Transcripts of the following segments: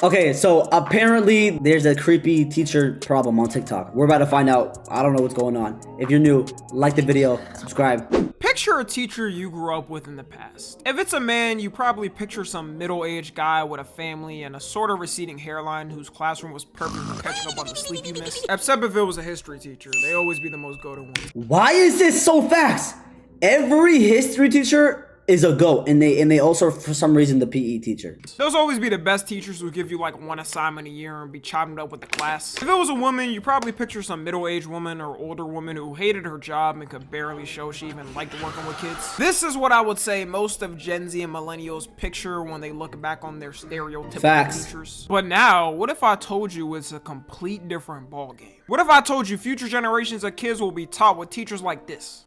Okay, so apparently there's a creepy teacher problem on TikTok. We're about to find out. I don't know what's going on. If you're new, like the video, subscribe. Picture a teacher you grew up with in the past. If it's a man, you probably picture some middle-aged guy with a family and a sort of receding hairline whose classroom was perfect for catching up on the sleep you missed. Except if it was a history teacher, they always be the most go-to one. Why is this so fast? Every history teacher is a GOAT, and they also, for some reason, the PE teacher. Those always be the best teachers who give you like one assignment a year and be chopping up with the class. If it was a woman, you probably picture some middle-aged woman or older woman who hated her job and could barely show she even liked working with kids. This is what I would say most of Gen Z and millennials picture when they look back on their stereotypical teachers. But now, what if I told you it's a complete different ballgame? What if I told you future generations of kids will be taught with teachers like this?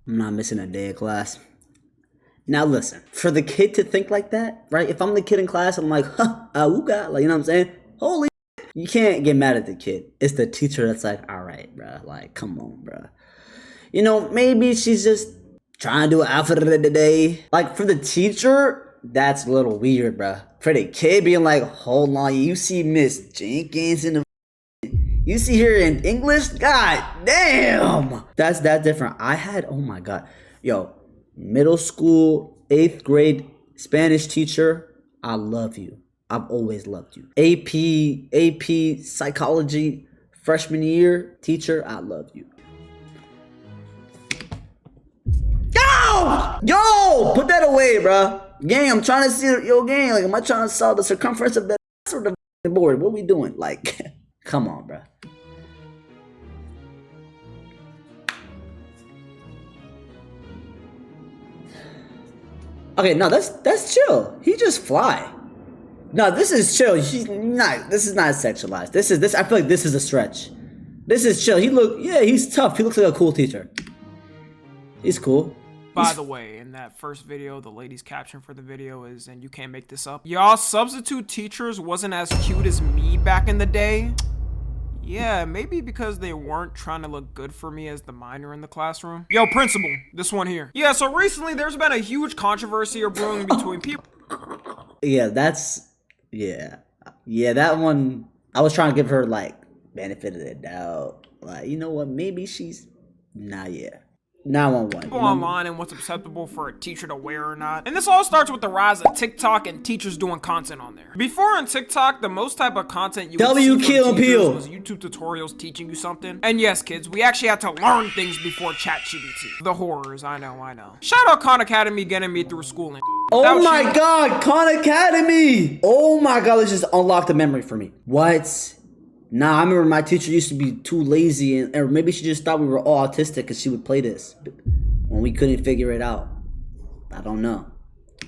I'm not missing a day of class. Now listen, for the kid to think like that, right? If I'm the kid in class, I'm like, ooga, like, you know what I'm saying? Holy, you can't get mad at the kid. It's the teacher that's like, all right, bruh, like, come on, bruh. You know, maybe she's just trying to do an outfit of the day. Like, for the teacher, that's a little weird, bruh. For the kid being like, hold on, you see Miss Jenkins in the you see here in English? God damn! That's that different. I had, oh my God. Yo, middle school, 8th grade Spanish teacher, I love you. I've always loved you. AP psychology, freshman year teacher, I love you. Yo! Put that away, bro. Gang, I'm trying to see, yo, gang, like, am I trying to solve the circumference of that sort of board? What are we doing? Like, come on, bro. Okay, no, that's chill. He just fly. No, this is chill. This is not sexualized. This I feel like this is a stretch. This is chill. He's tough. He looks like a cool teacher. He's cool. By the way, in that first video, the lady's caption for the video is, and you can't make this up, y'all substitute teachers wasn't as cute as me back in the day. Yeah, maybe because they weren't trying to look good for me as the minor in the classroom. Yo, principal, this one here. Yeah, so recently there's been a huge controversy brewing between people. Yeah, that one, I was trying to give her, like, benefit of the doubt. Like, you know what, maybe she's, nah, yeah. 911. People online and what's acceptable for a teacher to wear or not. And this all starts with the rise of TikTok and teachers doing content on there. Before on TikTok, the most type of content you would see from teachers was YouTube tutorials teaching you something. And yes, kids, we actually had to learn things before ChatGPT. The horrors, I know. Shout out Khan Academy getting me through schooling. Oh my God, Khan Academy! Oh my God, let's just unlock the memory for me. What? Nah, I remember my teacher used to be too lazy, or maybe she just thought we were all autistic because she would play this when we couldn't figure it out. I don't know.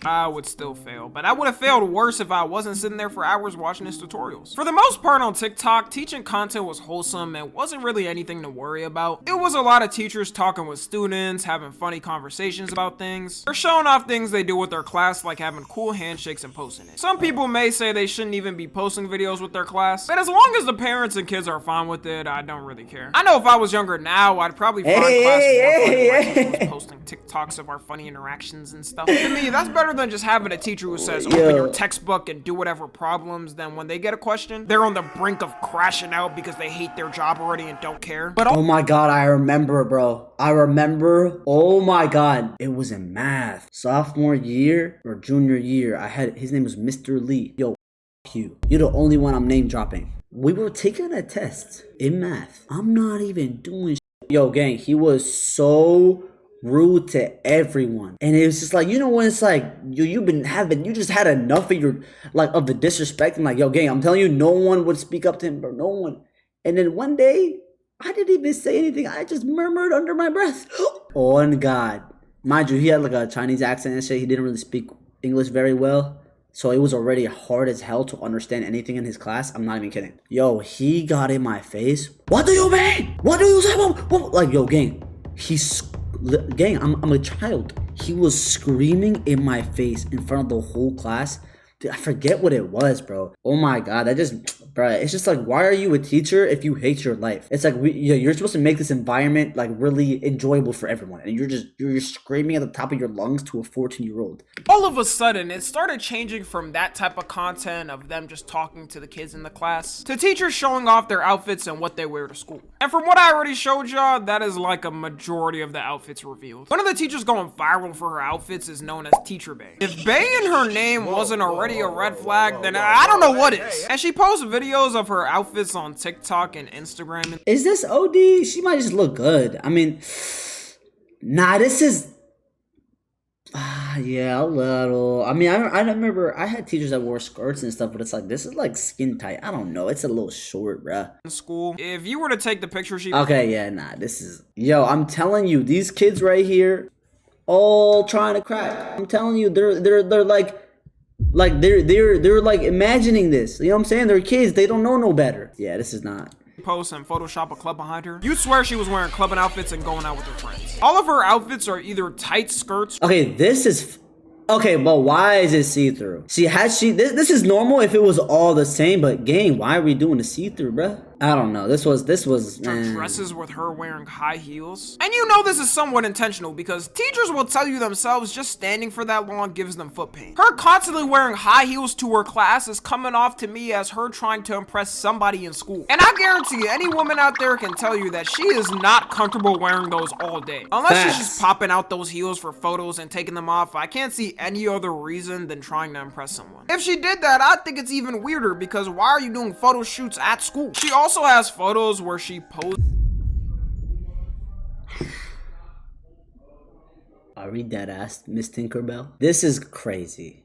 I would still fail, but I would have failed worse if I wasn't sitting there for hours watching his tutorials. For the most part on TikTok, teaching content was wholesome and wasn't really anything to worry about. It was a lot of teachers talking with students, having funny conversations about things, or showing off things they do with their class, like having cool handshakes and posting it. Some people may say they shouldn't even be posting videos with their class, but as long as the parents and kids are fine with it, I don't really care. I know if I was younger now, I'd probably find class more funny when teachers posting TikToks of our funny interactions and stuff. To me, that's better than just having a teacher who says open your textbook and do whatever problems. Then when they get a question, they're on the brink of crashing out because they hate their job already and don't care. But oh my God, I remember, bro. Oh my God, it was in math, sophomore year or junior year. His name was Mr. Lee. Yo, you're the only one I'm name dropping. We were taking a test in math. I'm not even doing yo, gang, he was so rude to everyone, and it was just like, you know, when it's like you just had enough of of the disrespect, and like, yo, gang, I'm telling you, no one would speak up to him, bro, no one. And then one day, I didn't even say anything. I just murmured under my breath. On God, mind you, he had like a Chinese accent and shit. He didn't really speak English very well, so it was already hard as hell to understand anything in his class. I'm not even kidding. Yo, he got in my face. What do you mean? What do you say? Like, yo, gang, gang, I'm a child. He was screaming in my face in front of the whole class. Dude, I forget what it was, bro. Oh my God, that just bruh. It's just like, why are you a teacher if you hate your life? It's like you're supposed to make this environment like really enjoyable for everyone, and you're screaming at the top of your lungs to a 14-year-old. All of a sudden, it started changing from that type of content of them just talking to the kids in the class to teachers showing off their outfits and what they wear to school. And from what I already showed y'all, that is like a majority of the outfits revealed. One of the teachers going viral for her outfits is known as Teacher Bae. If Bae in her name wasn't already a red flag, then I don't know what is. And she posts videos of her outfits on TikTok and Instagram. Is this OD? She might just look good. I mean, nah, this is... yeah, a little. I mean, I remember I had teachers that wore skirts and stuff, but it's like, this is like skin tight. I don't know. It's a little short, bruh. In school, if you were to take the picture she... Okay, yeah, nah, this is... Yo, I'm telling you, these kids right here, all trying to crack. I'm telling you, they're like they're like imagining this. You know what I'm saying? They're kids. They don't know no better. Yeah, this is not... Post and Photoshop a club behind her, you'd swear she was wearing clubbing outfits and going out with her friends. All of her outfits are either tight skirts. Okay, this is... Okay, but why is it see-through? This is normal if it was all the same, but gang, why are we doing the see-through, bruh? I don't know. This was Dresses with her wearing high heels. And you know this is somewhat intentional because teachers will tell you themselves just standing for that long gives them foot pain. Her constantly wearing high heels to her class is coming off to me as her trying to impress somebody in school. And I guarantee you, any woman out there can tell you that she is not comfortable wearing those all day. Unless she's just popping out those heels for photos and taking them off, I can't see any other reason than trying to impress someone. If she did that, I think it's even weirder because why are you doing photo shoots at school? She also has photos where she poses. Are we dead ass, Miss Tinkerbell? This is crazy.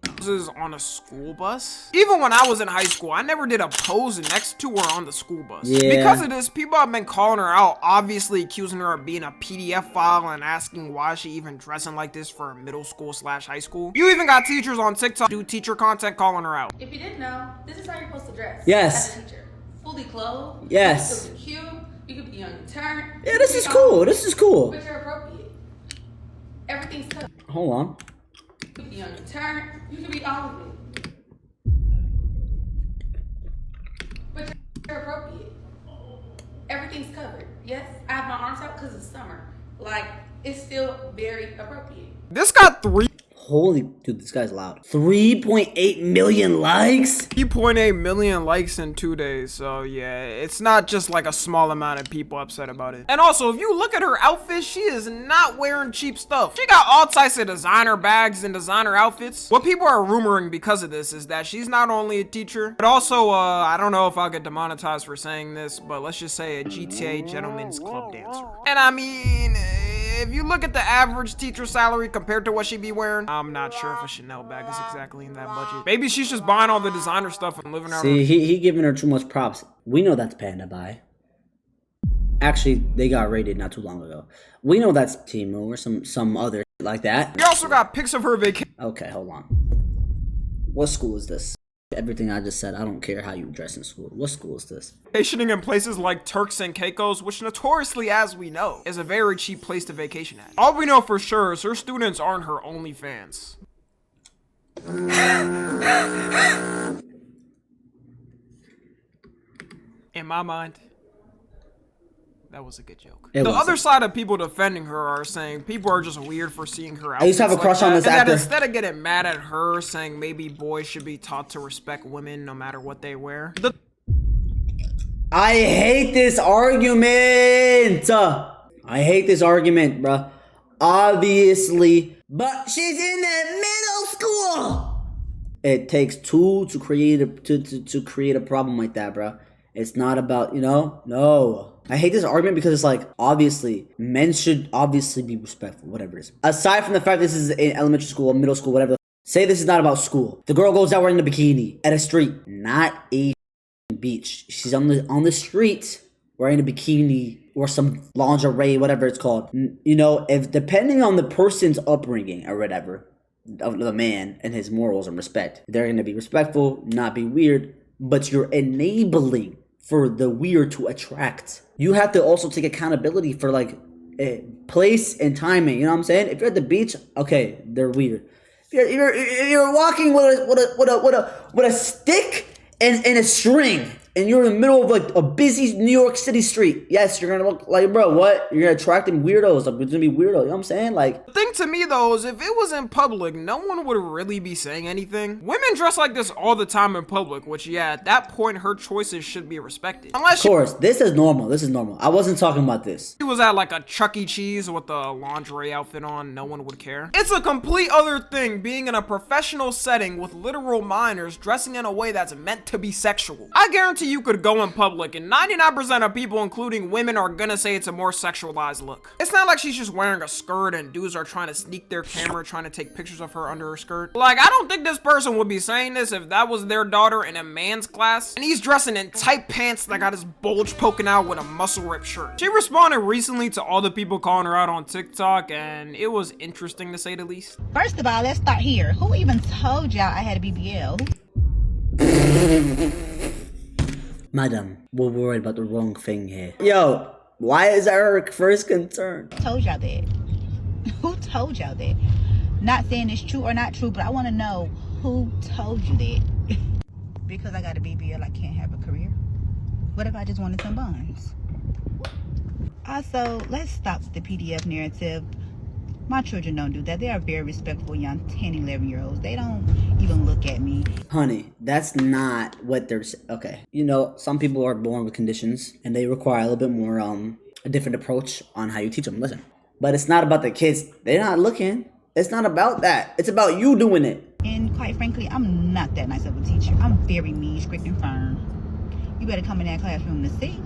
On a school bus. Even when I was in high school, I never did a pose next to her on the school bus. Yeah. Because of this, people have been calling her out, obviously accusing her of being a PDF file and asking why she even dressing like this for middle school / high school. You even got teachers on TikTok do teacher content calling her out. If you didn't know, this is how you're supposed to dress. Yes. As a teacher. Fully clothed. Yes. You could be cute. You could be on your turn. Yeah, this is cool. This is cool. But you're appropriate. Everything's covered. Hold on. You could be on your turn. You could be all of it. But you're appropriate. Everything's covered. Yes, I have my arms out because it's summer. Like, it's still very appropriate. This got Holy, dude, this guy's loud. 3.8 million likes? 3.8 million likes in 2 days, so yeah, it's not just like a small amount of people upset about it. And also, if you look at her outfit, she is not wearing cheap stuff. She got all types of designer bags and designer outfits. What people are rumoring because of this is that she's not only a teacher, but also, I don't know if I'll get demonetized for saying this, but let's just say a GTA Gentleman's Club dancer. And I mean, if you look at the average teacher salary compared to what she be wearing, I'm not sure if a Chanel bag is exactly in that budget. Maybe she's just buying all the designer stuff and living out. See, he giving her too much props. We know that's Panda Bae. Actually, they got raided not too long ago. We know that's Temu or some other like that. We also got pics of her vacation. Okay, hold on. What school is this? Everything I just said, I don't care how you dress in school. What school is this? Vacationing in places like Turks and Caicos, which notoriously, as we know, is a very cheap place to vacation at. All we know for sure is her students aren't her OnlyFans. In my mind, that was a good joke. The other side of people defending her are saying people are just weird for seeing her out. I used to have a crush on this actor. And instead of getting mad at her, saying maybe boys should be taught to respect women no matter what they wear. I hate this argument. I hate this argument, bruh. Obviously, but she's in the middle school. It takes two to create a problem like that, bruh. It's not about, no. I hate this argument because it's like, obviously, men should obviously be respectful, whatever it is. Aside from the fact this is in elementary school, middle school, whatever. Say this is not about school. The girl goes out wearing a bikini at a street, not a beach. She's on the street wearing a bikini or some lingerie, whatever it's called. If depending on the person's upbringing or whatever, of the man and his morals and respect, they're going to be respectful, not be weird, but you're enabling for the weird to attract. You have to also take accountability for like place and timing. You know what I'm saying? If you're at the beach, okay, they're weird. If you're walking with a stick and a string, and you're in the middle of like a busy New York City street. Yes, you're gonna look like, bro, what? You're gonna attract them weirdos. Like, it's gonna be weirdo. You know what I'm saying? Like, The thing to me though is if it was in public, no one would really be saying anything. Women dress like this all the time in public, which yeah, at that point her choices should be respected. Unless of course, this is normal. This is normal. I wasn't talking about this. she was at like a Chuck E. Cheese with a lingerie outfit on, no one would care. It's a complete other thing being in a professional setting with literal minors dressing in a way that's meant to be sexual. I guarantee you could go in public and 99% of people, including women, are gonna say it's a more sexualized look. It's not like she's just wearing a skirt and dudes are trying to sneak their camera, trying to take pictures of her under her skirt. Like, I don't think this person would be saying this if that was their daughter in a man's class and he's dressing in tight pants that got his bulge poking out with a muscle ripped shirt. She responded recently to all the people calling her out on TikTok, and it was interesting to say the least. First of all, let's start here. Who even told y'all I had a BBL? Madam, we're worried about the wrong thing here. Yo, why is that her first concern? Who told y'all that? Who told y'all that? Not saying it's true or not true, but I want to know who told you that. Because I got a BBL, I can't have a career. What if I just wanted some buns? Also, let's stop the PDF narrative. My children don't do that. They are very respectful young 10, 11-year-olds. They don't even look at me. Honey, that's not what they're okay. You know, some people are born with conditions and they require a little bit more a different approach on how you teach them. Listen. But it's not about the kids. They're not looking. It's not about that. It's about you doing it. And quite frankly, I'm not that nice of a teacher. I'm very mean, strict, and firm. You better come in that classroom to see.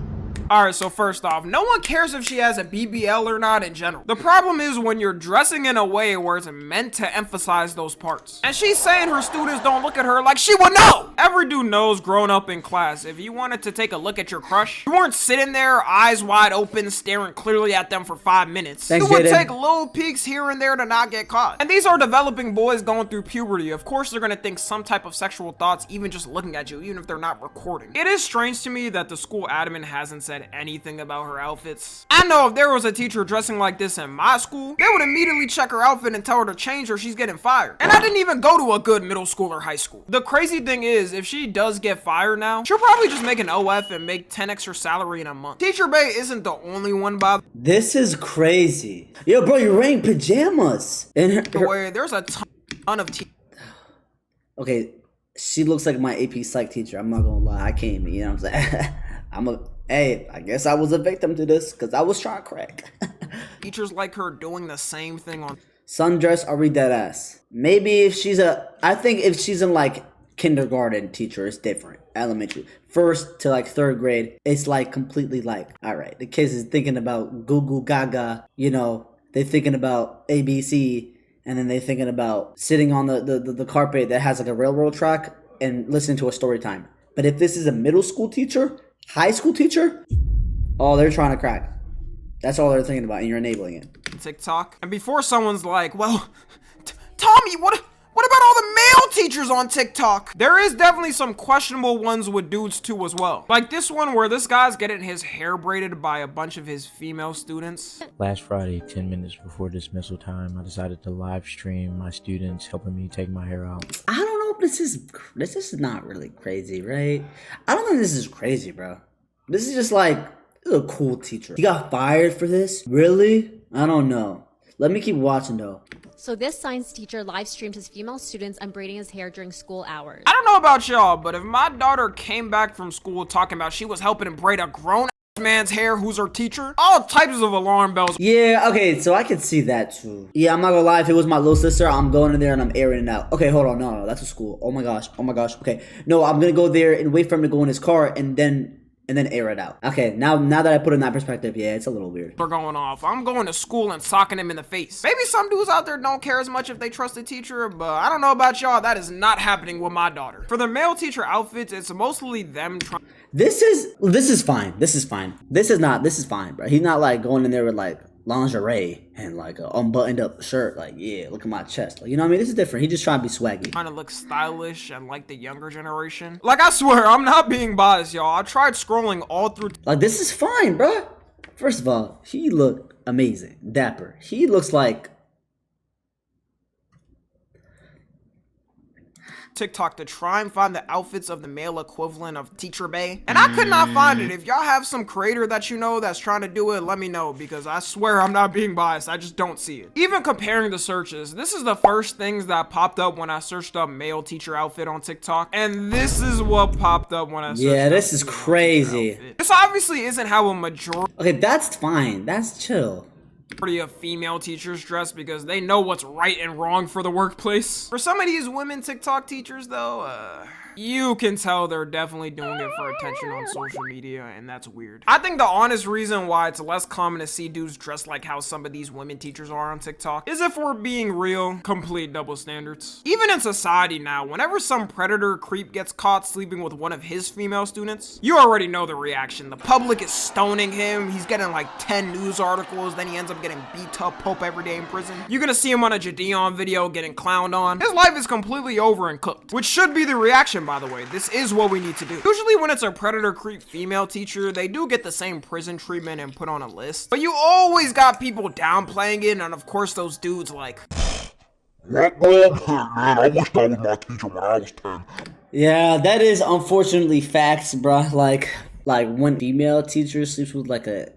Alright, so first off, no one cares if she has a BBL or not in general. The problem is when you're dressing in a way where it's meant to emphasize those parts. And she's saying her students don't look at her like she would know! Every dude knows growing up in class, if you wanted to take a look at your crush, you weren't sitting there, eyes wide open, staring clearly at them for 5 minutes. Thanks, you would Jaden. take little peeks here and there to not get caught. And these are developing boys going through puberty. Of course they're gonna think some type of sexual thoughts even just looking at you, even if they're not recording. It is strange to me that the school admin hasn't said anything about her outfits. I know if there was a teacher dressing like this in my school, they would immediately check her outfit and tell her to change or she's getting fired. And I didn't even go to a good middle school or high school. The crazy thing is, if she does get fired now, she'll probably just make an OF and make 10 extra salary in a month. Teacher Bae isn't the only one, by This is crazy. Yo, bro, you're wearing pajamas. And the way. There's a ton of teachers. okay, she looks like my AP Psych teacher. I'm not gonna lie. I can't, you know what I'm saying? Hey, I guess I was a victim to this because I was trying to crack. Teachers like her doing the same thing on Sundress, I'll read that ass. Maybe if I think if she's in like kindergarten teacher, it's different. Elementary. First to like third grade, it's like completely like, all right, the kids is thinking about goo goo gaga, you know, they're thinking about ABC, and then they're thinking about sitting on the carpet that has like a railroad track and listening to a story time. But if this is a middle school teacher, high school teacher, oh, they're trying to crack. That's all they're thinking about, and you're enabling it. TikTok. And before someone's like, well, Tommy, what about all the male teachers on TikTok? There is definitely some questionable ones with dudes too as well. Like this one where this guy's getting his hair braided by a bunch of his female students. Last Friday, 10 minutes before dismissal time, I decided to live stream my students helping me take my hair out. I don't know if this is not really crazy, right? I don't think this is crazy, bro. This is just like, this is a cool teacher. He got fired for this? Really? I don't know. Let me keep watching though. So this science teacher live streamed his female students unbraiding his hair during school hours. I don't know about y'all, but if my daughter came back from school talking about she was helping him braid a grown man's hair who's her teacher, all types of alarm bells. Yeah, okay, so I can see that too. Yeah, I'm not gonna lie, if it was my little sister, I'm going in there and I'm airing it out. Okay, hold on, no, that's a school. Oh my gosh, okay. No, I'm gonna go there and wait for him to go in his car and then air it out. Okay, now that I put it in that perspective, yeah, it's a little weird. They're going off. I'm going to school and socking him in the face. Maybe some dudes out there don't care as much if they trust a teacher, but I don't know about y'all, that is not happening with my daughter. For the male teacher outfits, it's mostly them trying. This is fine. This is fine, bro. He's not like going in there with like lingerie and like a unbuttoned up shirt, like, yeah, look at my chest, like, you know what I mean? This is different. He just trying to be swaggy, Trying to look stylish and like the younger generation. Like, I swear, I'm not being biased, y'all. I tried scrolling all through like, this is fine, bro. First of all, he looked amazing, dapper. He looks like TikTok to try and find the outfits of the male equivalent of Teacher Bae, and I could not find it. If y'all have some creator that you know that's trying to do it, let me know, because I swear I'm not being biased. I just don't see it. Even comparing the searches, this is the first things that popped up when I searched up male teacher outfit on TikTok, and this is what popped up when I searched Yeah, this up is female crazy. teacher outfit. This obviously isn't how a majority Okay, that's fine. That's chill. of female teachers dress, because they know what's right and wrong for the workplace. For some of these women TikTok teachers though, you can tell they're definitely doing it for attention on social media, and that's weird. I think the honest reason why it's less common to see dudes dressed like how some of these women teachers are on TikTok is, if we're being real, complete double standards. Even in society now, whenever some predator creep gets caught sleeping with one of his female students, you already know the reaction. The public is stoning him, he's getting like 10 news articles, then he ends up getting beat up Pope every day in prison. You're gonna see him on a Jadeon video getting clowned on. His life is completely over and cooked, which should be the reaction, by the way. This is what we need to do. Usually when it's a predator creep female teacher, they do get the same prison treatment and put on a list, but you always got people downplaying it, and of course those dudes like, What going on, man? I wish that was my teacher when I was 10. Yeah, that is unfortunately facts, bruh. Like when female teacher sleeps with like a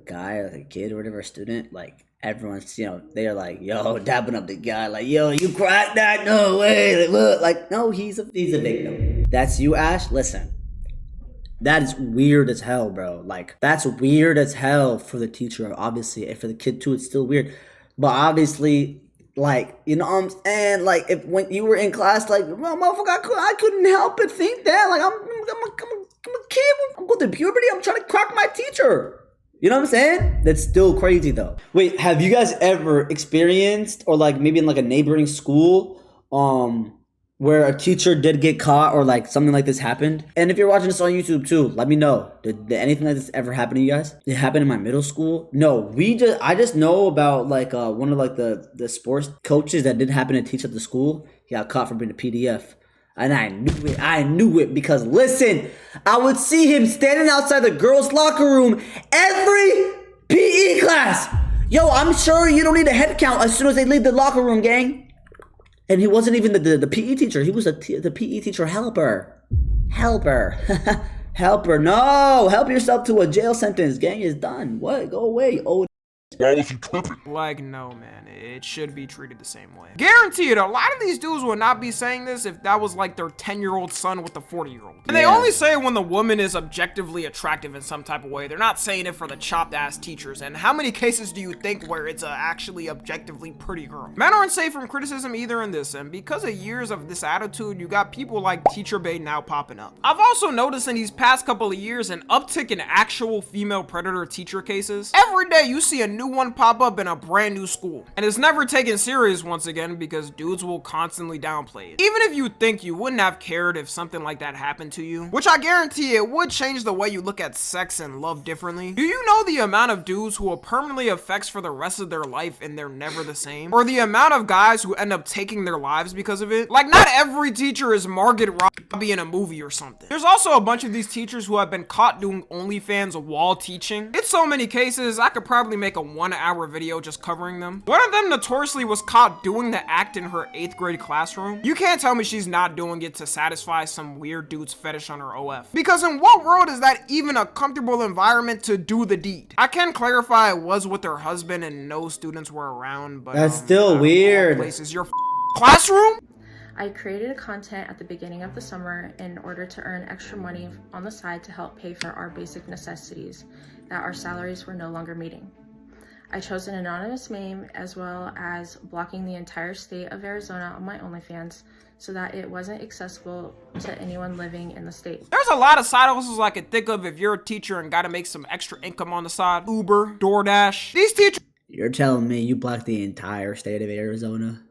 guy, like a kid or whatever, a student, like everyone's, they're like, yo, dapping up the guy, like, yo, you cracked that? No way. Like, look, like, no, he's a victim. That's you, Ash? Listen. That is weird as hell, bro. Like, that's weird as hell for the teacher, obviously. And for the kid, too, it's still weird. But obviously, like, you know what I'm saying? Like, if when you were in class, like, well, motherfucker, I couldn't help but think that. Like, I'm a kid. I'm going through puberty. I'm trying to crack my teacher. You know what I'm saying? That's still crazy, though. Wait, have you guys ever experienced, or like maybe in like a neighboring school, where a teacher did get caught, or like something like this happened? And if you're watching this on YouTube too, let me know. Did anything like this ever happen to you guys? It happened in my middle school. No, I just know about like one of like the sports coaches that did happen to teach at the school. He got caught for being a PDF. And I knew it because, listen, I would see him standing outside the girls' locker room every PE class. Yo, I'm sure you don't need a head count as soon as they leave the locker room, gang. And he wasn't even the PE teacher. He was the PE teacher helper. Helper. No, help yourself to a jail sentence. Gang is done. What? Go away. Oh. Why was he tripping? Like, no, man, it should be treated the same way. Guarantee it, a lot of these dudes would not be saying this if that was like their 10-year-old son with a 40-year-old. And they only say it when the woman is objectively attractive in some type of way. They're not saying it for the chopped-ass teachers. And how many cases do you think where it's a actually objectively pretty girl? Men aren't safe from criticism either in this, and because of years of this attitude, you got people like Teacher Bae now popping up. I've also noticed in these past couple of years an uptick in actual female predator teacher cases. Every day you see a new one pop up in a brand new school, and it's never taken serious once again because dudes will constantly downplay it. Even if you think you wouldn't have cared if something like that happened to you, which I guarantee it would change the way you look at sex and love differently. Do you know the amount of dudes who will permanently affect for the rest of their life and they're never the same? Or the amount of guys who end up taking their lives because of it? Like, not every teacher is Margaret Robbie in a movie or something. There's also a bunch of these teachers who have been caught doing OnlyFans while teaching. It's so many cases, I could probably make a 1-hour video just covering them. One of them notoriously was caught doing the act in her 8th grade classroom. You can't tell me she's not doing it to satisfy some weird dude's fetish on her OF. Because in what world is that even a comfortable environment to do the deed? I can clarify it was with her husband and no students were around, but that's still weird. Places your classroom? I created content at the beginning of the summer in order to earn extra money on the side to help pay for our basic necessities that our salaries were no longer meeting. I chose an anonymous name as well as blocking the entire state of Arizona on my OnlyFans so that it wasn't accessible to anyone living in the state. There's a lot of side hustles I could think of if you're a teacher and gotta make some extra income on the side. Uber, DoorDash. These teachers... You're telling me you blocked the entire state of Arizona?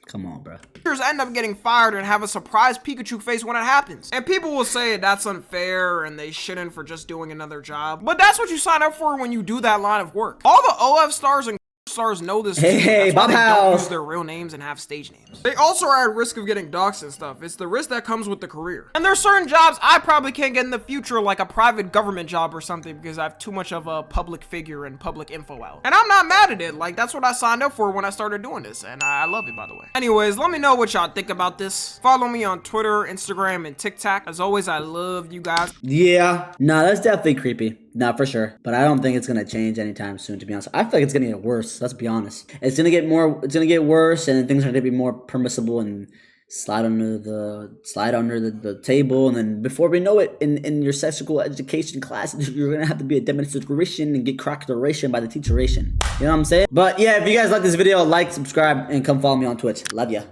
Come on, bro. Teachers end up getting fired and have a surprise Pikachu face when it happens. And people will say that's unfair and they shouldn't for just doing another job. But that's what you sign up for when you do that line of work. All the OF stars and stars know this Hey, too. hey, That's why they don't Bob use their real names and have stage names. They also are at risk of getting doxxed and stuff. It's the risk that comes with the career. And there's certain jobs I probably can't get in the future, like a private government job or something, because I have too much of a public figure and public info out. And I'm not mad at it. Like, that's what I signed up for when I started doing this, and I love it, by the way. Anyways, let me know what y'all think about this. Follow me on Twitter, Instagram, and TikTok. As always, I love you guys. Yeah, no, that's definitely creepy. Not for sure, but I don't think it's gonna change anytime soon. To be honest, I feel like it's gonna get worse. Let's be honest. It's gonna get worse, and then things are gonna be more permissible and slide under the table. And then before we know it, in your sexual education class, you're gonna have to be a demonstration and get crockeration by the teacheration. You know what I'm saying? But yeah, if you guys like this video, like, subscribe, and come follow me on Twitch. Love ya.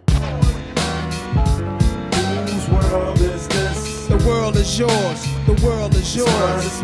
Whose world is this? The world is yours. The world is yours.